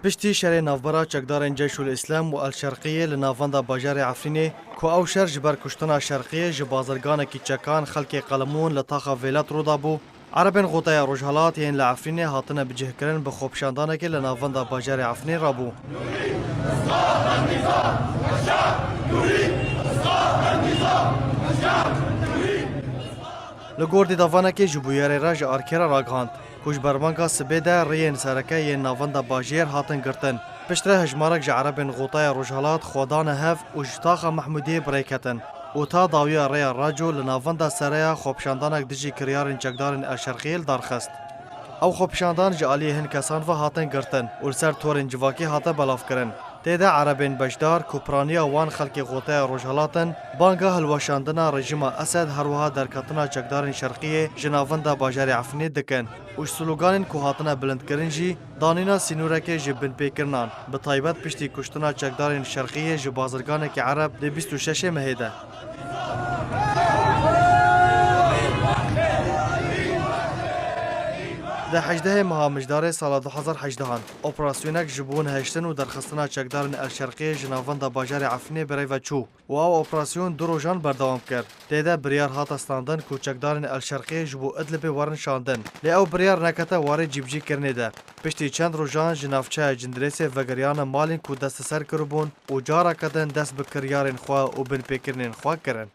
پشتی شهر نافبرا چکدارن جیش الاسلام و الشرقیه لنافندا باجار عفرین کو او شهر جبر کشتنا شرقیه جبازرگان کی چکان خلق قلمون لطاقه ویلات رودا بو عربن غوطه روجهالات ین لعفرین هاتنه بجه کرن به خوبشاندانک لنافندا باجار عفرین رابو لگوردی دافانکی جبویار راج آرکرا راگهاند کوش برمانگا سبیده ریین سرکه ین نافندا باجیر هاتن گرتن پشتره هجمارک جعربن غوطه روجهالات خودان هف و جتاق محمودی بریکتن و تا داویا ریا راجو لنافندا سریا خوبشاندانک دجی کریارن چکدارن الشرقیل دارخست او خوبشاندان جالی هن کسان و هاتن گرتن و سر تورن جواکی هاته بلاف کرن تیده عربین بجدار کوپرانیا وان خلق غوطه روجهالاتن بانگا هلوشاندنا رژیم اسد هروها درکتنا چکدارن شرقیه جناوندا باجار عفرین دکن و سلوگانن کو هاتنا بلند کرنجی دانینا سینورک جبن پیکرنان به طایبت پشتی کشتنا چکدارن شرقیه جبازرگان که عرب ده 26 مهیده ده 18 ماه مجدار سال 2018 اپراسیونک جبون هشتن و درخستنا چکدارن الشرقیه جناوندا باجار عفرین برای و چو و او اپراسیون دو روزان بردوام کرد تیده بریار هات استاندن کو چکدارن الشرقیه جبو ادلب ورن شاندن لی او بریار نکته واره جیبجی کرنه ده پشتی چند روزان جنافچه جندریس وگریان مالین کو دست سر کربون و جارا کدن دست بکریارن خواه و بن پیکرنین خواه کرن